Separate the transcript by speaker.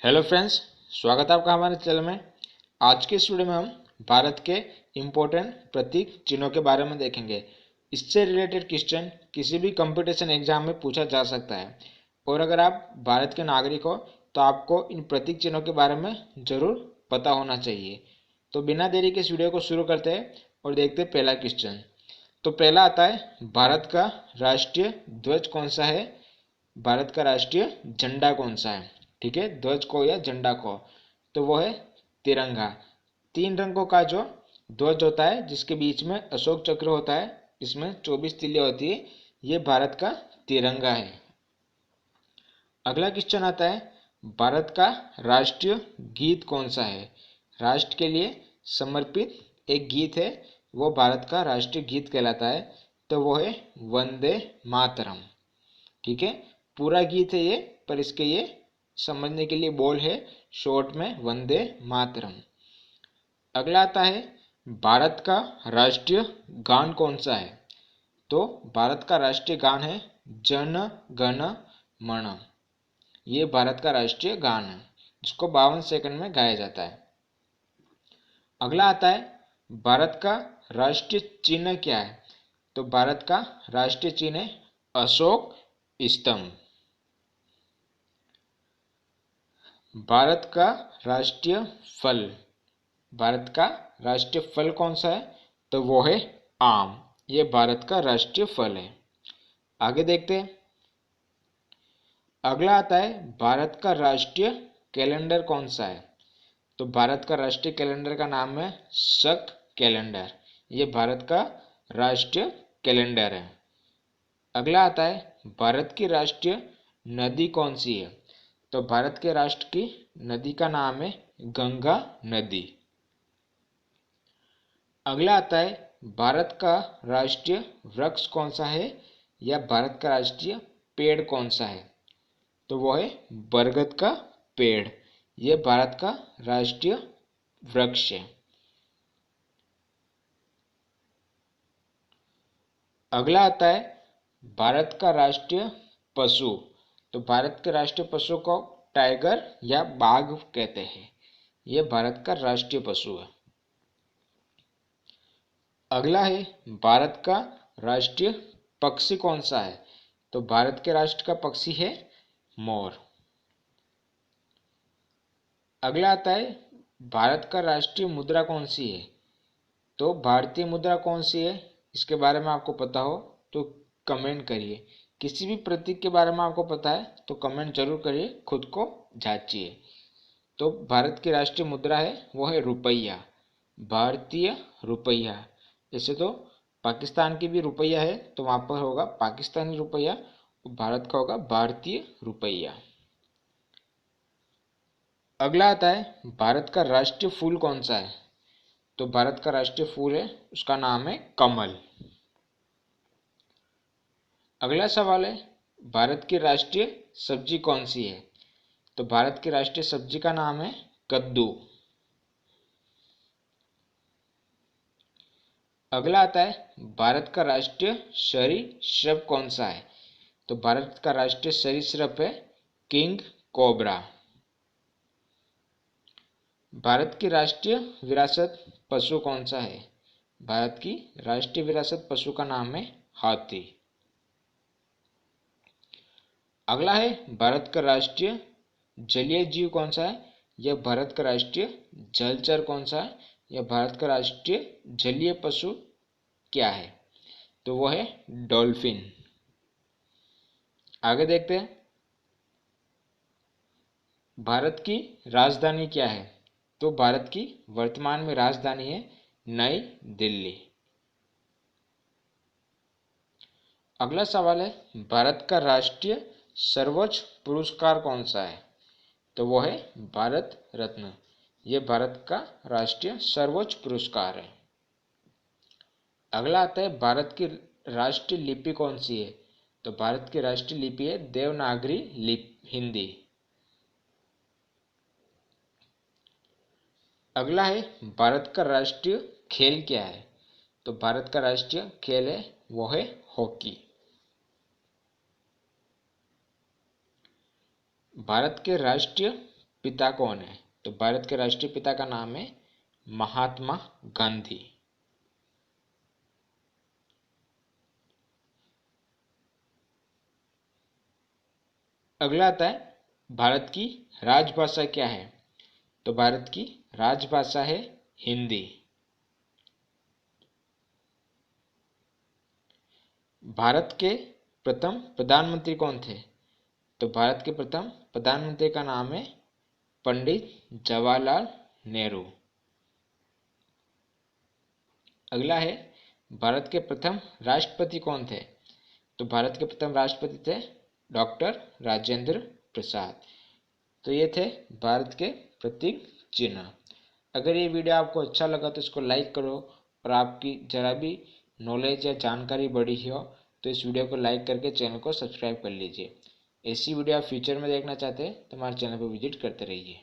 Speaker 1: Hello friends, स्वागत है आपका हमारे चैनल में। आज के इस वीडियो में हम भारत के इम्पोर्टेंट प्रतीक चिन्हों के बारे में देखेंगे। इससे रिलेटेड क्वेश्चन किसी भी कंपटीशन एग्जाम में पूछा जा सकता है और अगर आप भारत के नागरिक हो तो आपको इन प्रतीक चिन्हों के बारे में ज़रूर पता होना चाहिए। तो बिना देरी के इस वीडियो को शुरू करते हैं और देखते हैं पहला क्वेश्चन। तो पहला आता है, भारत का राष्ट्रीय ध्वज कौन सा है? भारत का राष्ट्रीय झंडा कौन सा है? ठीक है, ध्वज को या झंडा को, तो वो है तिरंगा। तीन रंगों का जो ध्वज होता है जिसके बीच में अशोक चक्र होता है, इसमें 24 तिल्लियां होती है, ये भारत का तिरंगा है। अगला क्वेश्चन आता है, भारत का राष्ट्रीय गीत कौन सा है? राष्ट्र के लिए समर्पित एक गीत है, वो भारत का राष्ट्रीय गीत कहलाता है, तो वो है वंदे मातरम। ठीक है, पूरा गीत है ये, पर इसके ये समझने के लिए बोल है शॉर्ट में वंदे मातरम। अगला आता है, भारत का राष्ट्रीय गान कौन सा है? तो भारत का राष्ट्रीय गान है जन गण मन। ये भारत का राष्ट्रीय गान है जिसको 52 सेकंड में गाया जाता है। अगला आता है, भारत का राष्ट्रीय चिन्ह क्या है? तो भारत का राष्ट्रीय चिन्ह है अशोक स्तंभ। भारत का राष्ट्रीय फल, भारत का राष्ट्रीय फल कौन सा है? तो वो है आम। ये भारत का राष्ट्रीय फल है। आगे देखते हैं। अगला आता है, भारत का राष्ट्रीय कैलेंडर कौन सा है? तो भारत का राष्ट्रीय कैलेंडर का नाम है शक कैलेंडर। ये भारत का राष्ट्रीय कैलेंडर है। अगला आता है, भारत की राष्ट्रीय नदी कौन सी है? तो भारत के राष्ट्र की नदी का नाम है गंगा नदी। अगला आता है, भारत का राष्ट्रीय वृक्ष कौन सा है या भारत का राष्ट्रीय पेड़ कौन सा है? तो वो है बरगद का पेड़। ये भारत का राष्ट्रीय वृक्ष है। अगला आता है, भारत का राष्ट्रीय पशु। तो भारत के राष्ट्रीय पशु को टाइगर या बाघ कहते हैं। यह भारत का राष्ट्रीय पशु है। अगला है, भारत का राष्ट्रीय पक्षी कौन सा है? तो भारत के राष्ट्र का पक्षी है मोर। अगला आता है, भारत का राष्ट्रीय मुद्रा कौन सी है? तो भारतीय मुद्रा कौन सी है, इसके बारे में आपको पता हो तो कमेंट करिए। किसी भी प्रतीक के बारे में आपको पता है तो कमेंट जरूर करिए, खुद को जांचिए। तो भारत की राष्ट्रीय मुद्रा है वो है रुपया, भारतीय रुपया। जैसे तो पाकिस्तान की भी रुपया है तो वहाँ पर होगा पाकिस्तानी रुपया, भारत का होगा भारतीय रुपया। अगला आता है, भारत का राष्ट्रीय फूल कौन सा है? तो भारत का राष्ट्रीय फूल है, उसका नाम है कमल। अगला सवाल है, भारत की राष्ट्रीय सब्जी कौन सी है? तो भारत की राष्ट्रीय सब्जी का नाम है कद्दू। अगला आता है, भारत का राष्ट्रीय सरीसृप कौन सा है? तो भारत का राष्ट्रीय सरीसृप है किंग कोबरा। भारत की राष्ट्रीय विरासत पशु कौन सा है? भारत की राष्ट्रीय विरासत पशु का नाम है हाथी। अगला है, भारत का राष्ट्रीय जलीय जीव कौन सा है? यह भारत का राष्ट्रीय जलचर कौन सा है? यह भारत का राष्ट्रीय जलीय पशु क्या है? तो वो है डॉल्फिन। आगे देखते हैं, भारत की राजधानी क्या है? तो भारत की वर्तमान में राजधानी है नई दिल्ली। अगला सवाल है, भारत का राष्ट्रीय सर्वोच्च पुरस्कार कौन सा है? तो वो है भारत रत्न। ये भारत का राष्ट्रीय सर्वोच्च पुरस्कार है। अगला आता है, भारत की राष्ट्रीय लिपि कौन सी है? तो भारत की राष्ट्रीय लिपि है देवनागरी हिंदी। अगला है, भारत का राष्ट्रीय खेल क्या है? तो भारत का राष्ट्रीय खेल है वो है हॉकी। भारत के राष्ट्रीय पिता कौन है? तो भारत के राष्ट्रीय पिता का नाम है महात्मा गांधी। अगला आता है भारत की राजभाषा क्या है? तो भारत की राजभाषा है हिंदी। भारत के प्रथम प्रधानमंत्री कौन थे? तो भारत के प्रथम प्रधानमंत्री का नाम है पंडित जवाहरलाल नेहरू। अगला है भारत के प्रथम राष्ट्रपति कौन थे? तो भारत के प्रथम राष्ट्रपति थे डॉक्टर राजेंद्र प्रसाद। तो ये थे भारत के प्रतीक चिन्ह। अगर ये वीडियो आपको अच्छा लगा तो इसको लाइक करो, और आपकी जरा भी नॉलेज या जानकारी बढ़ी हो तो इस वीडियो को लाइक करके चैनल को सब्सक्राइब कर लीजिए। ऐसी वीडियो आप फ्यूचर में देखना चाहते हैं तो हमारे चैनल पर विजिट करते रहिए।